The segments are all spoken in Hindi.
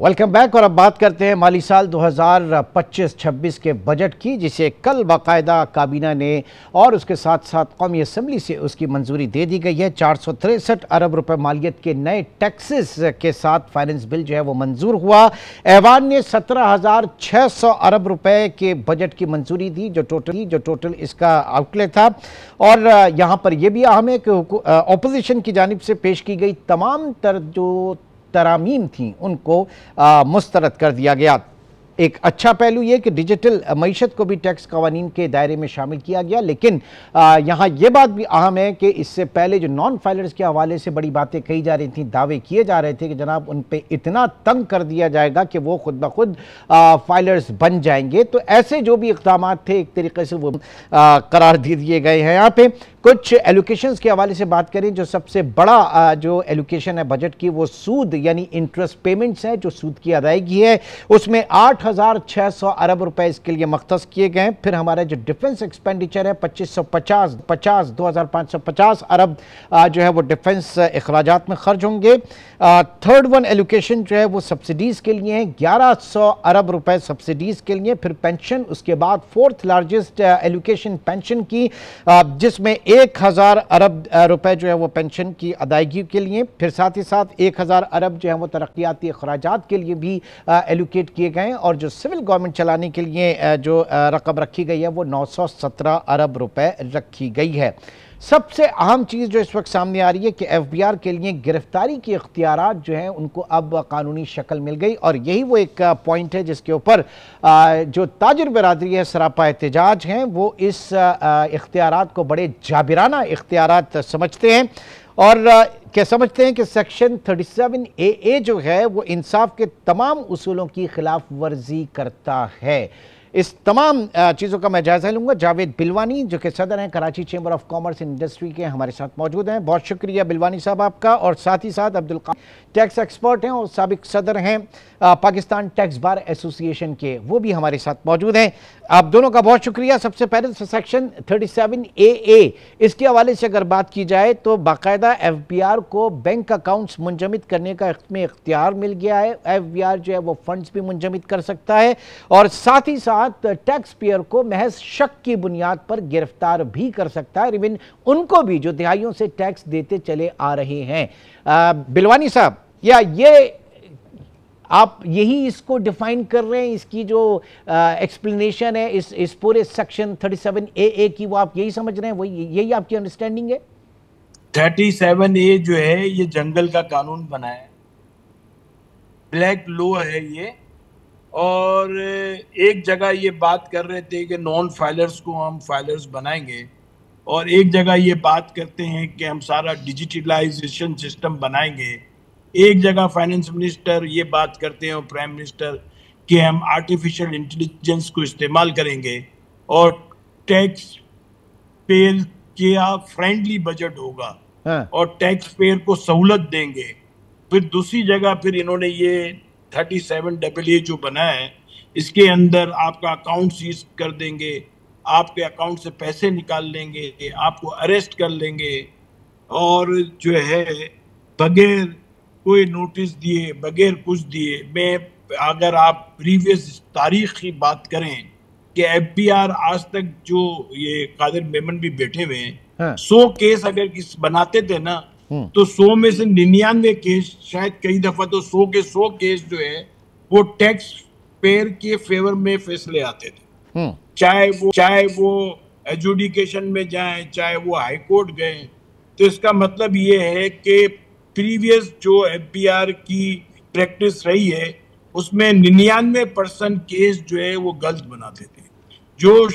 Welcome back. और अब बात करते हैं माली साल 2025-26 के बजट की, जिसे कल बाकायदा काबीना ने और उसके साथ साथ कौमी असम्बली से उसकी मंजूरी दे दी गई है। 463 अरब रुपए मालियत के नए टैक्सेस के साथ फाइनेंस बिल जो है वो मंजूर हुआ। ऐवान ने 17,600 अरब रुपए के बजट की मंजूरी दी, जो टोटल इसका आउटले था। और यहाँ पर यह भी अहम है कि अपोजिशन की जानिब से पेश की गई तमाम जो तरामीम थी उनको मुस्तरद कर दिया गया। एक अच्छा पहलू ये कि डिजिटल मईशत को भी टैक्स कवानीन के दायरे में शामिल किया गया। लेकिन यहाँ ये बात भी अहम है कि इससे पहले जो नॉन फाइलर्स के हवाले से बड़ी बातें कही जा रही थी, दावे किए जा रहे थे कि जनाब उन पे इतना तंग कर दिया जाएगा कि वो खुद ब खुद फाइलर्स बन जाएंगे। तो ऐसे जो भी इक़दाम थे एक तरीके से वो करार दे दिए गए हैं। यहाँ पे कुछ एलोकेशंस के हवाले से बात करें, जो सबसे बड़ा जो एलोकेशन है बजट की वो सूद यानी इंटरेस्ट पेमेंट्स है, जो सूद की अदायगी है उसमें 8,600 अरब रुपए इसके लिए मख्तस किए गए हैं। फिर हमारा जो डिफेंस एक्सपेंडिचर है 2,550 अरब जो है वो डिफेंस अखराजात में खर्च होंगे। थर्ड वन एलोकेशन जो है वो सब्सिडीज के लिए है, 1,100 अरब रुपए सब्सिडीज के लिए। फिर पेंशन, उसके बाद फोर्थ लार्जेस्ट एलोकेशन पेंशन की, जिसमें 1,000 अरब रुपए जो है वो पेंशन की अदायगी के लिए। फिर साथ ही साथ 1,000 अरब जो है वो तरक्याती अखराजात के लिए भी एलोकेट किए गए। और जो सिविल गवर्नमेंट चलाने के लिए जो रकम रखी गई है वो 917 अरब रुपए रखी गई है। सबसे अहम चीज़ जो इस वक्त सामने आ रही है कि एफबीआर के लिए गिरफ्तारी के इख्तियारात जो हैं उनको अब कानूनी शक्ल मिल गई। और यही वो एक पॉइंट है जिसके ऊपर जो ताजिर बिरादरी है सरापा एहतजाज हैं, वो इस इख्तियारात को बड़े जाबिराना इख्तियारात समझते हैं। और क्या समझते हैं कि सेक्शन 37AA जो है वो इंसाफ के तमाम उसूलों की खिलाफ वर्जी करता है। इस तमाम चीज़ों का मैं जायजा लूंगा। जावेद बिलवानी जो कि सदर हैं Karachi chamber of commerce and industry के, हमारे साथ मौजूद हैं। बहुत शुक्रिया बिलवानी साहब आपका। और साथ ही साथ अब्दुल कादिर टैक्स एक्सपर्ट हैं और साबिक सदर हैं पाकिस्तान टैक्स बार एसोसिएशन के, वो भी हमारे साथ मौजूद हैं। आप दोनों का बहुत शुक्रिया। सबसे पहले सेक्शन 37AA इसके हवाले से अगर बात की जाए तो बाकायदा एफबीआर को बैंक अकाउंट्स मुंजमद करने का इसमें इख्तियार मिल गया है। एफबीआर जो है वो फंड्स भी मुंजमद कर सकता है और साथ ही साथ टैक्स पेयर को महज शक की बुनियाद पर गिरफ्तार भी कर सकता है, इवन उनको भी जो दिहाइयों से टैक्स देते चले आ रहे हैं। बिलवानी साहब, या ये आप यही इसको डिफाइन कर रहे हैं, इसकी जो एक्सप्लेनेशन है इस पूरे सेक्शन 37AA की, वो आप यही समझ रहे हैं, वही यही आपकी अंडरस्टैंडिंग है? 37A जो है ये जंगल का कानून बना है, ब्लैक लॉ है ये। और एक जगह ये बात कर रहे थे कि नॉन फाइलर्स को हम फाइलर्स बनाएंगे, और एक जगह ये बात करते हैं कि हम सारा डिजिटलाइजेशन सिस्टम बनाएंगे। एक जगह फाइनेंस मिनिस्टर ये बात करते हैं और प्राइम मिनिस्टर कि हम आर्टिफिशियल इंटेलिजेंस को इस्तेमाल करेंगे और टैक्स पेयर के फ्रेंडली बजट होगा। हाँ। और टैक्स पेयर को सहूलत देंगे। फिर दूसरी जगह फिर इन्होंने ये 37AA जो बनाया है, इसके अंदर आपका अकाउंट सीज कर देंगे, आपके अकाउंट से पैसे निकाल लेंगे, आपको अरेस्ट कर लेंगे, और जो है बगैर कोई नोटिस दिए, बगैर कुछ दिए। मैं अगर आप प्रीवियस तारीख की बात करें कि एफबीआर आज तक जो ये कादिर मेमन भी बैठे हुए हैं, हाँ। 100 केस अगर किस बनाते थे ना, तो 100 में से 99 केस, शायद कई दफा तो 100 के 100 केस जो है वो टैक्स पेयर के फेवर में फैसले आते थे। चाहे वो एजुडिकेशन में जाए, चाहे वो हाई कोर्ट गए। तो इसका मतलब ये है कि प्रीवियस जो एफबीआर की प्रैक्टिस रही है उसमें 99% केस जो है वो गलत बनाते थे। जो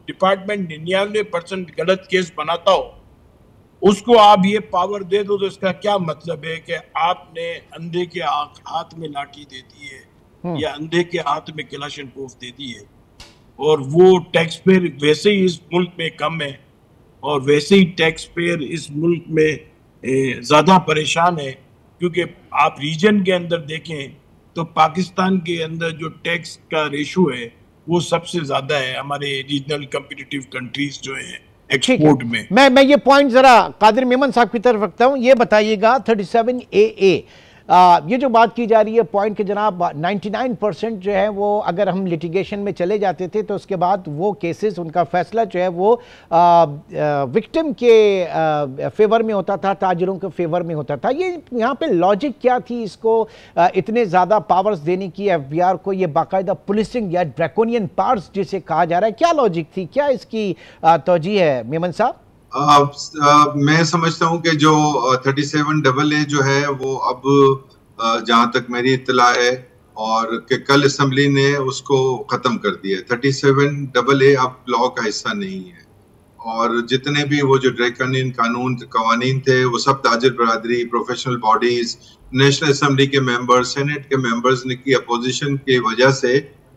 डिपार्टमेंट 99% गलत केस बनाता हो उसको आप ये पावर दे दो, तो इसका क्या मतलब है कि आपने अंधे के हाथ में लाठी दे दी है या अंधे के हाथ में कलाशनकोफ दे दी है। और वो टैक्स पेयर वैसे ही इस मुल्क में कम है, और वैसे ही टैक्स पेयर इस मुल्क में ज़्यादा परेशान है। क्योंकि आप रीजन के अंदर देखें तो पाकिस्तान के अंदर जो टैक्स का रेशो है वो सबसे ज़्यादा है हमारे रीजनल कम्पिटिटिव कंट्रीज जो है एक्सपोर्ट में। मैं ये पॉइंट जरा कादिर मेमन साहब की तरफ रखता हूँ। ये बताइएगा 37AA ये जो बात की जा रही है पॉइंट के जनाब 99% जो है वो अगर हम लिटिगेशन में चले जाते थे तो उसके बाद वो केसेस उनका फैसला जो है वो विक्टिम के फेवर में होता था, ताजिरों के फेवर में होता था। ये यहाँ पे लॉजिक क्या थी इसको इतने ज़्यादा पावर्स देने की एफबीआर को, ये बाकायदा पुलिसिंग या ड्रैकोनियन पावर्स जिसे कहा जा रहा है, क्या लॉजिक थी, क्या इसकी तौजीह है मेमन साहब? मैं समझता हूं कि जो 37AA जो है वो अब जहां तक मेरी इत्तला है और कि कल असेंबली ने उसको खत्म कर दिया है। 37AA अब लॉ का हिस्सा नहीं है और जितने भी वो जो ड्रैकोनियन कवानीन थे वो सब ताजिर बरादरी, प्रोफेशनल बॉडीज, नेशनल असेंबली के मेंबर्स, सेनेट के मेंबर्स ने की अपोजिशन की वजह से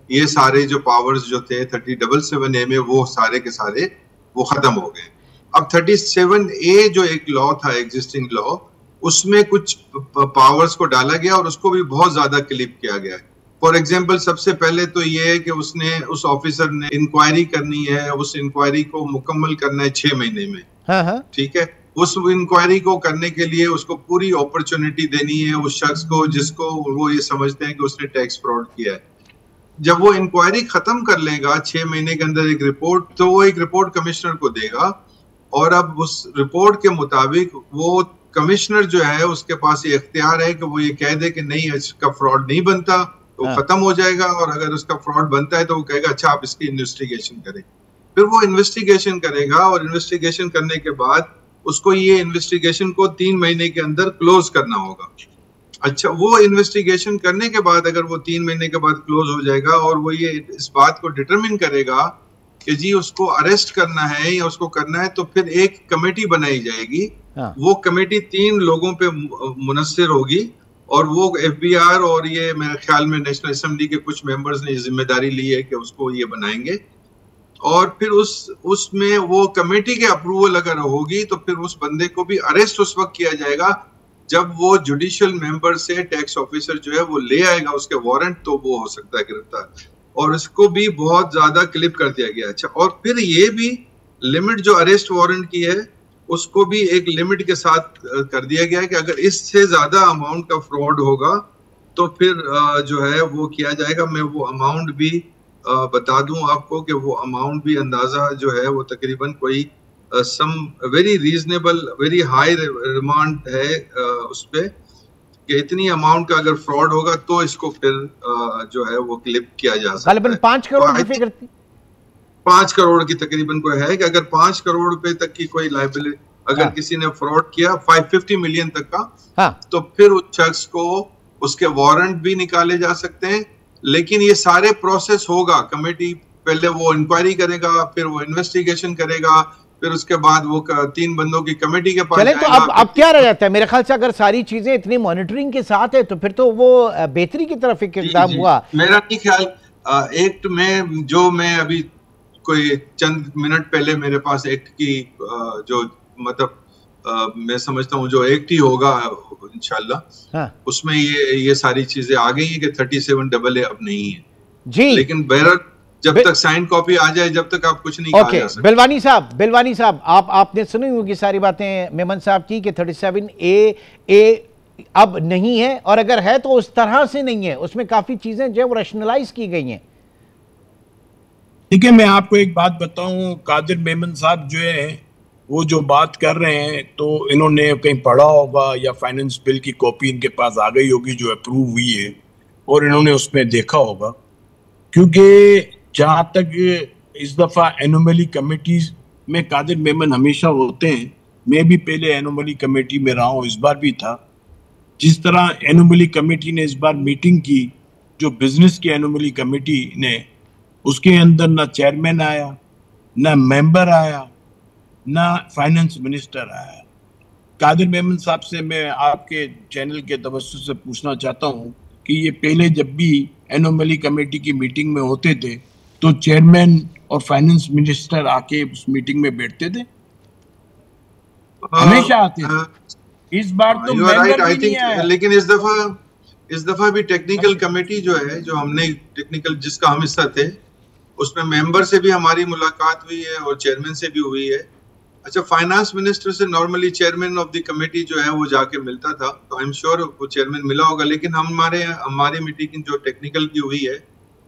ये सारे जो पावर्स जो थे 37A में वो सारे के सारे वो खत्म हो गए। अब 37A जो एक लॉ था, एग्जिस्टिंग लॉ, उसमें कुछ पावर्स को डाला गया और उसको भी बहुत ज्यादा क्लिप किया गया है। फॉर एग्जाम्पल सबसे पहले तो ये है कि उसने उस ऑफिसर ने इंक्वायरी करनी है, उस इंक्वायरी को मुकम्मल करना है 6 महीने में। हाँ। ठीक है, उस इंक्वायरी को करने के लिए उसको पूरी अपॉर्चुनिटी देनी है उस शख्स को जिसको वो ये समझते हैं कि उसने टैक्स फ्रॉड किया है। जब वो इंक्वायरी खत्म कर लेगा 6 महीने के अंदर एक रिपोर्ट, तो वो एक रिपोर्ट कमिश्नर को देगा और अब उस रिपोर्ट के मुताबिक वो कमिश्नर जो है उसके पास ये इख्तियार है कि वो ये कह दे कि नहीं इसका फ्रॉड नहीं बनता तो खत्म हो जाएगा, और अगर उसका फ्रॉड बनता है तो वो कहेगा अच्छा आप इसकी इन्वेस्टिगेशन करें। फिर वो इन्वेस्टिगेशन करेगा और इन्वेस्टिगेशन करने के बाद उसको ये इन्वेस्टिगेशन को 3 महीने के अंदर क्लोज करना होगा। अच्छा, वो इन्वेस्टिगेशन करने के बाद अगर वो 3 महीने के बाद क्लोज हो जाएगा और वो ये इस बात को डिटरमिन करेगा कि जी उसको अरेस्ट करना है या उसको करना है, तो फिर एक कमेटी बनाई जाएगी। वो कमेटी 3 लोगों पे मुनस्सिर होगी और वो एफबीआर और ये मेरे ख्याल में नेशनल असेंबली के कुछ मेंबर्स ने जिम्मेदारी ली है कि उसको ये बनाएंगे और फिर उसमें वो कमेटी के अप्रूवल अगर होगी तो फिर उस बंदे को भी अरेस्ट उस वक्त किया जाएगा जब वो जुडिशियल मेंबर से टैक्स ऑफिसर जो है वो ले आएगा उसके वारंट, तो वो हो सकता है गिरफ्तार। और इसको भी बहुत ज्यादा क्लिप कर दिया गया। अच्छा, और फिर ये भी लिमिट जो अरेस्ट वारंट की है उसको भी एक लिमिट के साथ कर दिया गया है कि अगर इससे ज्यादा अमाउंट का फ्रॉड होगा तो फिर जो है वो किया जाएगा। मैं वो अमाउंट भी बता दूं आपको कि वो अमाउंट भी अंदाजा जो है वो तकरीबन कोई some very reasonable very high remand है उस पे कि इतनी अमाउंट का अगर फ्रॉड होगा तो इसको फिर जो है वो क्लिप किया जा सकता है। 5 करोड़ की फिगर थी, 5 करोड़ की तकरीबन कोई है कि अगर 5 करोड़ रुपए तक की कोई लायबिलिटी अगर किसी ने फ्रॉड किया 550 मिलियन तक का, तो फिर उस शख्स को उसके वारंट भी निकाले जा सकते हैं। लेकिन ये सारे प्रोसेस होगा, कमेटी पहले वो इंक्वायरी करेगा, फिर वो इन्वेस्टिगेशन करेगा, फिर उसके बाद वो 3 बंदों की कमेटी के पास जाएगा। तो अब क्या रह जाता है मेरे ख्याल से, अगर सारी चीजें इतनी मॉनिटरिंग के साथ है तो फिर तो वो बेहतरी की तरफ एक इकदाम हुआ। मेरा नहीं ख्याल एक्ट में जो मैं अभी कोई चंद मिनट पहले मेरे पास एक्ट की जो मतलब मैं समझता हूँ जो एक्ट ही होगा इंशाल्लाह, उसमें ये सारी चीजें आ गई हैं कि 37AA अब नहीं है जी। लेकिन बहरहाल जब तक साइन कॉपी आ जाए जब तक आप कुछ नहीं कहा जा सकता। बिलवानी साहब आपने सुनी होगी सारी बातें मेमन साहब की कि 37AA अब नहीं है, और अगर है तो उस तरह से नहीं है, उसमें काफी चीजें जो है वो रैशनलाइज की गई हैं। ठीक है, मैं आपको एक बात बताऊं, कादिर मेमन साहब जो है वो जो बात कर रहे हैं तो इन्होंने कहीं पढ़ा होगा या फाइनेंस बिल की कॉपी इनके पास आ गई होगी जो अप्रूव हुई है और इन्होंने उसमें देखा होगा। क्योंकि जहाँ तक इस दफ़ा एनोमली कमेटीज में कादिर मेमन हमेशा होते हैं, मैं भी पहले एनोमली कमेटी में रहा हूँ, इस बार भी था। जिस तरह एनोमली कमेटी ने इस बार मीटिंग की, जो बिजनेस की एनोमली कमेटी ने, उसके अंदर ना चेयरमैन आया, ना मेंबर आया, ना फाइनेंस मिनिस्टर आया। कादिर मेमन साहब से मैं आपके चैनल के तवज्जुह से पूछना चाहता हूँ कि ये पहले जब भी एनोमली कमेटी की मीटिंग में होते थे तो चेयरमैन और फाइनेंस मिनिस्टर आके उस मीटिंग में बैठते थे? हमेशा आते थे। इस बार तो मेंबर भी नहीं आया। लेकिन इस दफा भी टेक्निकल कमेटी जो है, जो हमने टेक्निकल जिसका हम हिस्सा थे, उसमें मेंबर से भी हमारी मुलाकात हुई है और चेयरमैन से भी हुई है। अच्छा, फाइनेंस मिनिस्टर से normally chairman of the committee जो है वो जाके मिलता था, तो आई एम श्योर वो चेयरमैन मिला होगा, लेकिन हमारी मीटिंग जो टेक्निकल की हुई है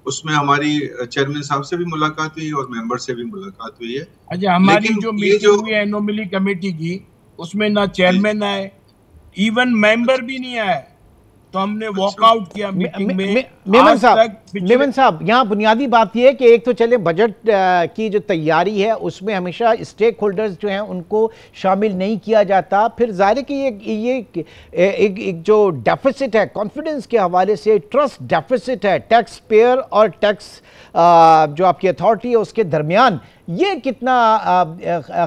उसमें हमारी चेयरमैन साहब से भी मुलाकात हुई और मेंबर से भी मुलाकात हुई है। अच्छा, हमारी जो मीटिंग हुई एनोमली कमेटी की, उसमें ना चेयरमैन आए, इवन मेंबर भी नहीं आए, तो हमने वॉकआउट किया मीटिंग में। मेमन साहब, यहाँ बुनियादी बात यह है कि एक तो चले बजट की जो तैयारी है उसमें हमेशा स्टेक होल्डर्स जो हैं उनको शामिल नहीं किया जाता, फिर जाहिर है कि ये एक जो डेफिसिट है कॉन्फिडेंस के हवाले से, ट्रस्ट डेफिसिट है टैक्स पेयर और टैक्स जो आपकी अथॉरिटी है उसके दरमियान, ये कितना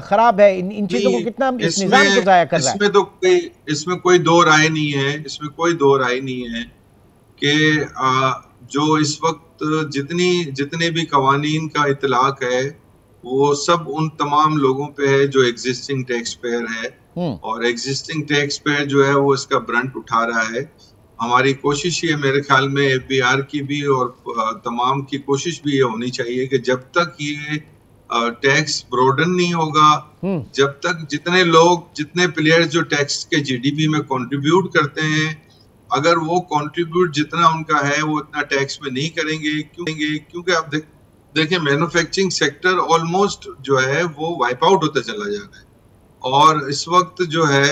खराब है, इन चीजों को कितना इस निजाम को जाया कर रहा है? इसमें कोई दो राय नहीं है, इसमें कोई दो राय नहीं है कि जो इस वक्त जितने भी कवानीन का इतलाक है वो सब उन तमाम लोगों पे है जो एग्जिस्टिंग टैक्स पेयर है, और एग्जिस्टिंग टैक्स पेयर जो है वो इसका ब्रंट उठा रहा है। हमारी कोशिश ये, मेरे ख्याल में एफबीआर की भी और तमाम की कोशिश भी ये होनी चाहिए कि जब तक ये टैक्स ब्रोडन नहीं होगा, जब तक जितने प्लेयर्स जो टैक्स के जीडीपी में कंट्रीब्यूट करते हैं, अगर वो कंट्रीब्यूट जितना उनका है वो उतना टैक्स में नहीं करेंगे, क्योंकि आप देखिए मैन्युफैक्चरिंग सेक्टर ऑलमोस्ट जो है वो वाइप आउट होता चला जा रहा है, और इस वक्त जो है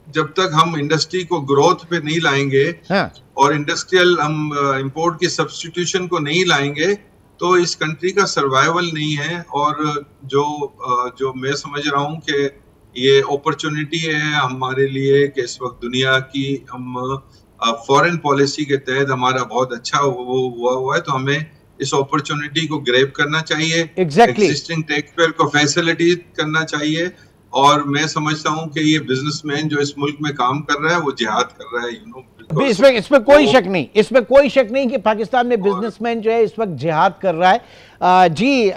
जब तक हम इंडस्ट्री को ग्रोथ पे नहीं लाएंगे और इंडस्ट्रियल हम इंपोर्ट की सब्स्टिट्यूशन को नहीं लाएंगे तो इस कंट्री का सर्वाइवल नहीं है। और जो मैं समझ रहा हूँ कि ये अपॉर्चुनिटी है हमारे लिए कि इस वक्त दुनिया की हम फॉरेन पॉलिसी के तहत हमारा बहुत अच्छा हुआ है, तो हमें इस अपॉर्चुनिटी को ग्रैब करना चाहिए, एग्जिस्टिंग टैक्स पेयर को फैसिलिटी करना चाहिए। और मैं समझता हूं कि ये बिजनेसमैन जो इस मुल्क में काम कर रहा है वो जिहाद कर रहा है, इसमें कोई शक नहीं, इसमें कोई शक नहीं कि पाकिस्तान में बिजनेसमैन जो है इस वक्त जिहाद कर रहा है। जी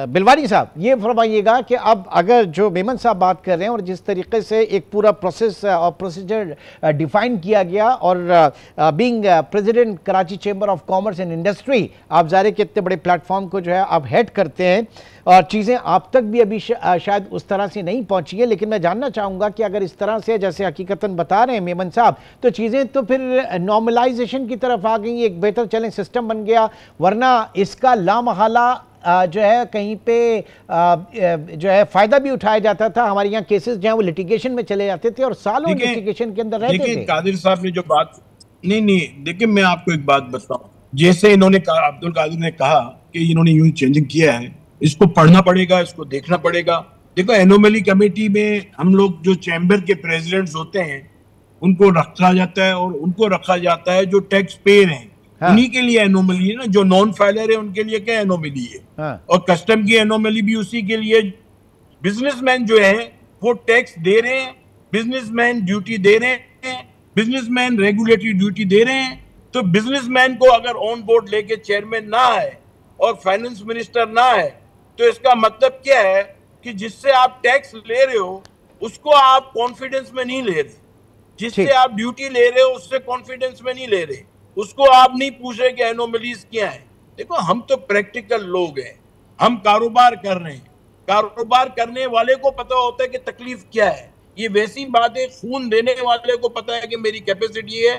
बिलवानी साहब, ये फरमाइएगा कि अब अगर जो मेमन साहब बात कर रहे हैं और जिस तरीके से एक पूरा प्रोसेस और प्रोसीजर डिफाइन किया गया, और being president Karachi chamber of commerce and industry, आप ज़ाहिर के इतने बड़े प्लेटफॉर्म को जो है आप हेड करते हैं और चीज़ें आप तक भी अभी शायद उस तरह से नहीं पहुंची है, लेकिन मैं जानना चाहूँगा कि अगर इस तरह से जैसे हकीकतन बता रहे हैं मेमन साहब, तो चीज़ें तो फिर नॉर्मलाइजेशन की तरफ आ गई, एक बेहतर चलें सिस्टम बन गया, वरना इसका लामहला जो है कहीं पे जो है फायदा भी उठाया जाता था। हमारे यहाँ केसेस जो है वो लिटिगेशन में चले जाते थे और सालों लिटिगेशन के अंदर रहते थे। कादिर साहब ने जो बात नहीं देखिए, मैं आपको एक बात बताऊं, जैसे इन्होंने कहा, अब्दुल कादिर ने कहा कि इन्होंने यूं चेंजिंग किया है, इसको पढ़ना पड़ेगा, इसको देखना पड़ेगा। देखो एनोमली कमेटी में हम लोग जो चैम्बर के प्रेसिडेंट्स होते हैं उनको रखा जाता है, और उनको रखा जाता है जो टैक्स पेयर हैं, उन्हीं के लिए एनोमली है ना, जो नॉन फाइलर है उनके लिए क्या एनोमली है। और कस्टम की एनोमली भी उसी के लिए। बिजनेसमैन जो है वो टैक्स दे रहे हैं, बिजनेसमैन ड्यूटी दे रहे हैं, बिजनेसमैन रेगुलेटरी ड्यूटी दे रहे हैं, तो बिजनेसमैन को अगर ऑन बोर्ड लेके चेयरमैन ना आए और फाइनेंस मिनिस्टर ना आए, तो इसका मतलब क्या है कि जिससे आप टैक्स ले रहे हो उसको आप कॉन्फिडेंस में नहीं ले रहे, जिससे आप ड्यूटी ले रहे हो उससे कॉन्फिडेंस में नहीं ले रहे, उसको आप नहीं पूछ रहे कि एनोमलीज क्या है। देखो हम तो प्रैक्टिकल लोग हैं, हम कारोबार कर रहे हैं, कारोबार करने वाले को पता होता है कि तकलीफ क्या है। ये वैसी बात है, खून देने वाले को पता है कि मेरी कैपेसिटी है,